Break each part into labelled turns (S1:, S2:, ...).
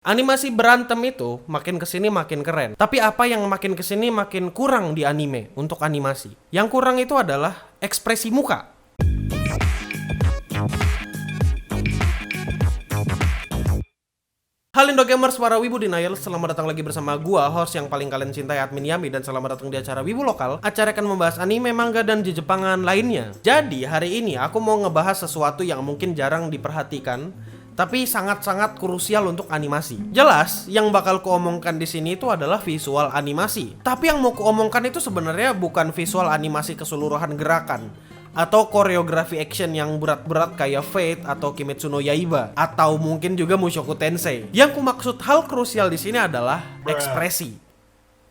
S1: Animasi berantem itu makin kesini makin keren. Tapi apa yang makin kesini makin kurang di anime untuk animasi? Yang kurang itu adalah ekspresi muka. Halo Indo Gamers, para Wibu Denial, selamat datang lagi bersama gua, host yang paling kalian cintai, Admin Yami, dan selamat datang di acara Wibu Lokal. Acara akan membahas anime, manga, dan Jepangan lainnya. Jadi, hari ini aku mau ngebahas sesuatu yang mungkin jarang diperhatikan, tapi sangat-sangat krusial untuk animasi. Jelas, yang bakal kuomongkan di sini itu adalah visual animasi. Tapi yang mau kuomongkan itu sebenarnya bukan visual animasi keseluruhan gerakan atau koreografi action yang berat-berat kayak Fate atau Kimetsu no Yaiba atau mungkin juga Mushoku Tensei. Yang kumaksud hal krusial di sini adalah ekspresi.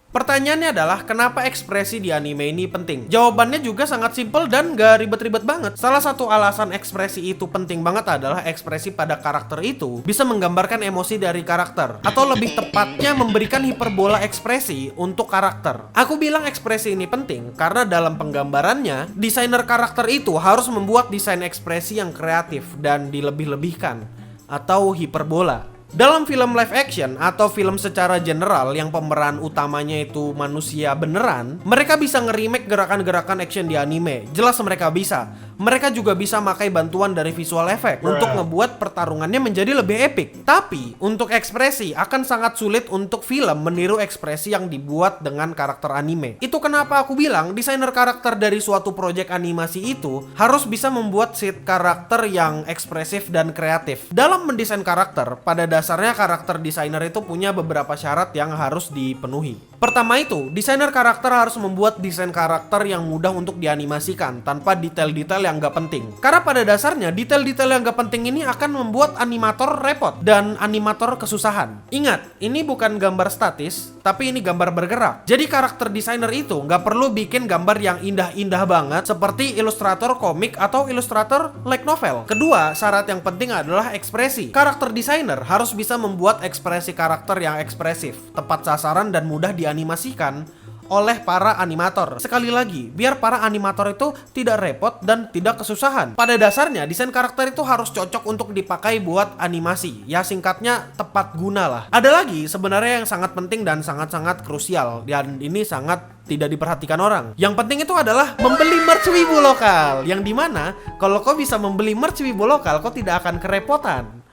S1: Pertanyaannya adalah kenapa ekspresi di anime ini penting? Jawabannya juga sangat simpel dan gak ribet-ribet banget. Salah satu alasan ekspresi itu penting banget adalah ekspresi pada karakter itu bisa menggambarkan emosi dari karakter, atau lebih tepatnya memberikan hiperbola ekspresi untuk karakter. Aku bilang ekspresi ini penting karena dalam penggambarannya, desainer karakter itu harus membuat desain ekspresi yang kreatif dan dilebih-lebihkan atau hiperbola. Dalam film live action atau film secara general yang pemeran utamanya itu manusia beneran, mereka bisa nge-remake gerakan-gerakan action di anime. Jelas mereka bisa. Mereka juga bisa pakai bantuan dari visual effect untuk ngebuat pertarungannya menjadi lebih epic. Tapi, untuk ekspresi akan sangat sulit untuk film meniru ekspresi yang dibuat dengan karakter anime. Itu kenapa aku bilang desainer karakter dari suatu proyek animasi itu harus bisa membuat sheet karakter yang ekspresif dan kreatif. Dalam mendesain karakter, pada dasarnya karakter desainer itu punya beberapa syarat yang harus dipenuhi. Pertama itu, desainer karakter harus membuat desain karakter yang mudah untuk dianimasikan tanpa detail-detail yang gak penting. Karena pada dasarnya detail-detail yang gak penting ini akan membuat animator repot dan animator kesusahan. Ingat, ini bukan gambar statis, tapi ini gambar bergerak. Jadi karakter desainer itu gak perlu bikin gambar yang indah-indah banget seperti ilustrator komik atau ilustrator light novel. Kedua, syarat yang penting adalah ekspresi. Karakter desainer harus bisa membuat ekspresi karakter yang ekspresif, tepat sasaran dan mudah dianimasikan oleh para animator. Sekali lagi, biar para animator itu tidak repot dan tidak kesusahan. Pada dasarnya, desain karakter itu harus cocok untuk dipakai buat animasi. Ya singkatnya, tepat guna lah. Ada lagi sebenarnya yang sangat penting dan sangat-sangat krusial, dan ini sangat tidak diperhatikan orang. Yang penting itu adalah membeli merch Wibu Lokal. Yang dimana, kalau kau bisa membeli merch Wibu Lokal, kau tidak akan kerepotan.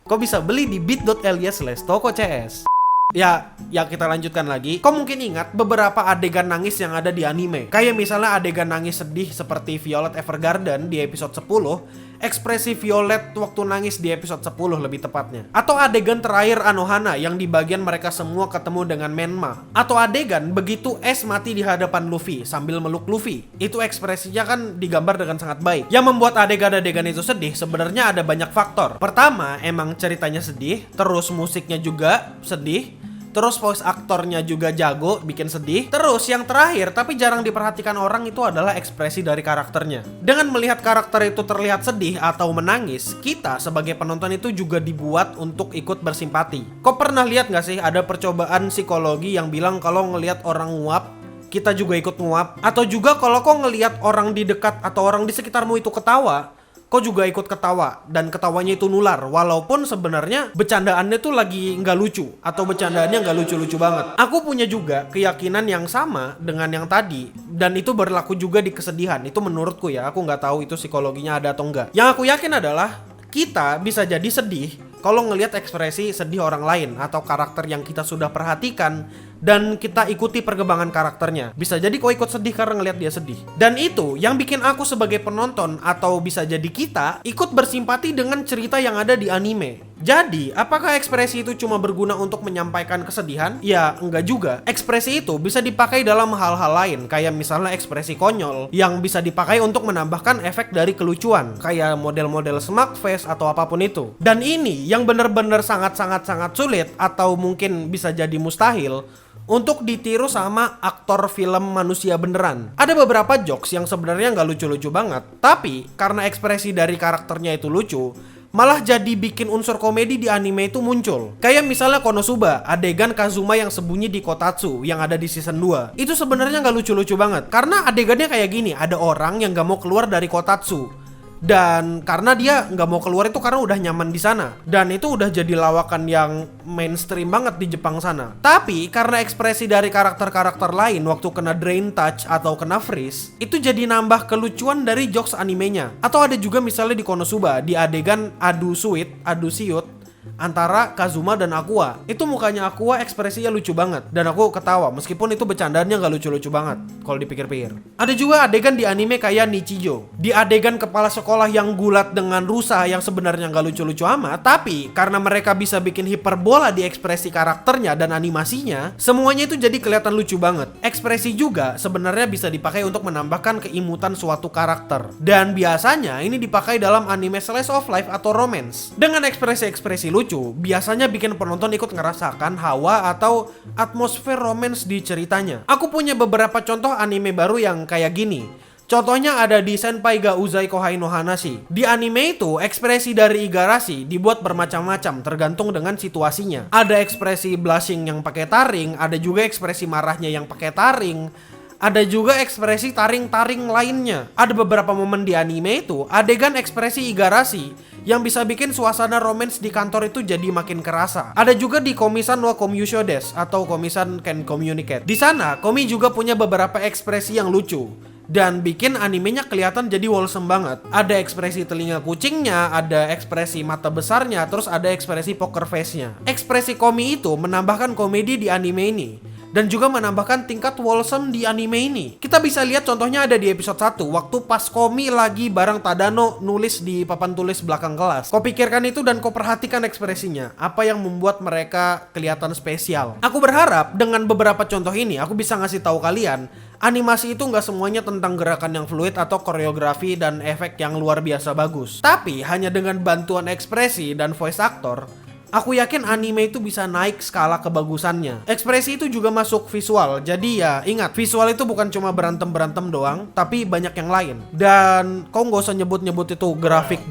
S1: Kau bisa beli di bit.ly/tokocs. Ya kita lanjutkan lagi. Kau mungkin ingat beberapa adegan nangis yang ada di anime. Kayak misalnya adegan nangis sedih seperti Violet Evergarden di episode 10, ekspresi Violet waktu nangis di episode 10 lebih tepatnya. Atau adegan terakhir Anohana yang di bagian mereka semua ketemu dengan Menma. Atau adegan begitu Ace mati di hadapan Luffy sambil meluk Luffy. Itu ekspresinya kan digambar dengan sangat baik. Yang membuat adegan-adegan itu sedih sebenarnya ada banyak faktor. Pertama, emang ceritanya sedih, terus musiknya juga sedih, terus voice aktornya juga jago, bikin sedih. Terus yang terakhir, tapi jarang diperhatikan orang itu adalah ekspresi dari karakternya. Dengan melihat karakter itu terlihat sedih atau menangis, kita sebagai penonton itu juga dibuat untuk ikut bersimpati. Kau pernah lihat gak sih ada percobaan psikologi yang bilang kalau ngelihat orang nguap, kita juga ikut nguap? Atau juga kalau kau ngelihat orang di dekat atau orang di sekitarmu itu ketawa, kau juga ikut ketawa dan ketawanya itu nular, walaupun sebenarnya bercandaannya tuh lagi nggak lucu atau bercandaannya nggak lucu-lucu banget. Aku punya juga keyakinan yang sama dengan yang tadi, dan itu berlaku juga di kesedihan. Itu menurutku ya, aku nggak tahu itu psikologinya ada atau enggak. Yang aku yakin adalah kita bisa jadi sedih kalau ngelihat ekspresi sedih orang lain atau karakter yang kita sudah perhatikan dan kita ikuti perkembangan karakternya. Bisa jadi kau ikut sedih karena ngelihat dia sedih. Dan itu yang bikin aku sebagai penonton atau bisa jadi kita ikut bersimpati dengan cerita yang ada di anime. Jadi, apakah ekspresi itu cuma berguna untuk menyampaikan kesedihan? Ya, enggak juga. Ekspresi itu bisa dipakai dalam hal-hal lain, kayak misalnya ekspresi konyol yang bisa dipakai untuk menambahkan efek dari kelucuan, kayak model-model smug face atau apapun itu. Dan ini yang benar-benar sangat-sangat sulit atau mungkin bisa jadi mustahil untuk ditiru sama aktor film manusia beneran. Ada beberapa jokes yang sebenarnya nggak lucu-lucu banget, tapi karena ekspresi dari karakternya itu lucu, malah jadi bikin unsur komedi di anime itu muncul. Kayak misalnya Konosuba, adegan Kazuma yang sembunyi di Kotatsu yang ada di season 2. Itu sebenarnya nggak lucu-lucu banget, karena adegannya kayak gini, ada orang yang nggak mau keluar dari Kotatsu. Dan karena dia nggak mau keluar itu karena udah nyaman di sana. Dan itu udah jadi lawakan yang mainstream banget di Jepang sana. Tapi karena ekspresi dari karakter-karakter lain waktu kena drain touch atau kena freeze, itu jadi nambah kelucuan dari jokes animenya. Atau ada juga misalnya di Konosuba, di adegan adu siut antara Kazuma dan Aqua. Itu mukanya Aqua ekspresinya lucu banget. Dan aku ketawa, meskipun itu bercandaannya gak lucu-lucu banget kalau dipikir-pikir. Ada juga adegan di anime kayak Nichijou. Di adegan kepala sekolah yang gulat dengan rusa yang sebenarnya gak lucu-lucu amat, tapi karena mereka bisa bikin hiperbola di ekspresi karakternya dan animasinya, semuanya itu jadi kelihatan lucu banget. Ekspresi juga sebenarnya bisa dipakai untuk menambahkan keimutan suatu karakter. Dan biasanya ini dipakai dalam anime slice of life atau romance. Dengan ekspresi-ekspresi lucu, biasanya bikin penonton ikut ngerasakan hawa atau atmosfer romance di ceritanya. Aku punya beberapa contoh anime baru yang kayak gini. Contohnya ada di Senpai ga Uzai Kohai no Hanashi. Di anime itu, ekspresi dari Igarashi dibuat bermacam-macam tergantung dengan situasinya. Ada ekspresi blushing yang pakai taring, ada juga ekspresi marahnya yang pakai taring. Ada juga ekspresi taring-taring lainnya. Ada beberapa momen di anime itu, adegan ekspresi Igarashi yang bisa bikin suasana romance di kantor itu jadi makin kerasa. Ada juga di Komi-san wa Komyusho desu atau Komi-san can communicate. Di sana, Komi juga punya beberapa ekspresi yang lucu dan bikin animenya kelihatan jadi wholesome banget. Ada ekspresi telinga kucingnya, ada ekspresi mata besarnya, terus ada ekspresi poker face-nya. Ekspresi Komi itu menambahkan komedi di anime ini dan juga menambahkan tingkat wholesome di anime ini. Kita bisa lihat contohnya ada di episode 1 waktu pas Komi lagi bareng Tadano nulis di papan tulis belakang kelas. Kau pikirkan itu dan kau perhatikan ekspresinya, apa yang membuat mereka kelihatan spesial. Aku berharap dengan beberapa contoh ini aku bisa ngasih tahu kalian, animasi itu nggak semuanya tentang gerakan yang fluid atau koreografi dan efek yang luar biasa bagus. Tapi hanya dengan bantuan ekspresi dan voice actor, aku yakin anime itu bisa naik skala kebagusannya. Ekspresi itu juga masuk visual. Jadi ya ingat, visual itu bukan cuma berantem-berantem doang, tapi banyak yang lain. Dan kau nggak usah nyebut-nyebut itu grafik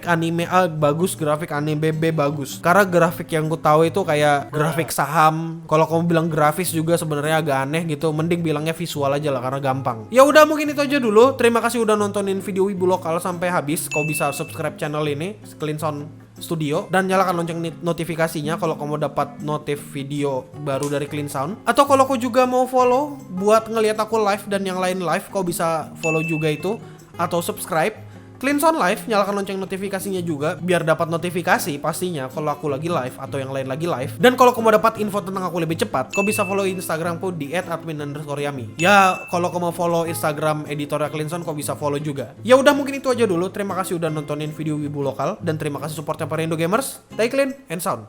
S1: anime A bagus, grafik anime B bagus. Karena grafik yang gue tahu itu kayak grafik saham. Kalau kamu bilang grafis juga sebenarnya agak aneh gitu. Mending bilangnya visual aja lah karena gampang. Ya udah mungkin itu aja dulu. Terima kasih udah nontonin video Wibu Lokal sampai habis. Kau bisa subscribe channel ini, Clean Sound Studio, dan nyalakan lonceng notifikasinya kalau kamu dapat notif video baru dari Clean Sound. Atau kalau kau juga mau follow buat ngeliat aku live dan yang lain live, kau bisa follow juga itu atau subscribe Clean Sound Live, nyalakan lonceng notifikasinya juga biar dapat notifikasi pastinya kalau aku lagi live atau yang lain lagi live. Dan kalau kamu mau dapat info tentang aku lebih cepat, kau bisa follow Instagramku di @admin_yami. Ya, kalau kamu mau follow Instagram editornya Clean Sound, kau bisa follow juga. Ya udah mungkin itu aja dulu. Terima kasih udah nontonin video Wibu Lokal dan terima kasih supportnya para Indo Gamers. Stay clean and sound.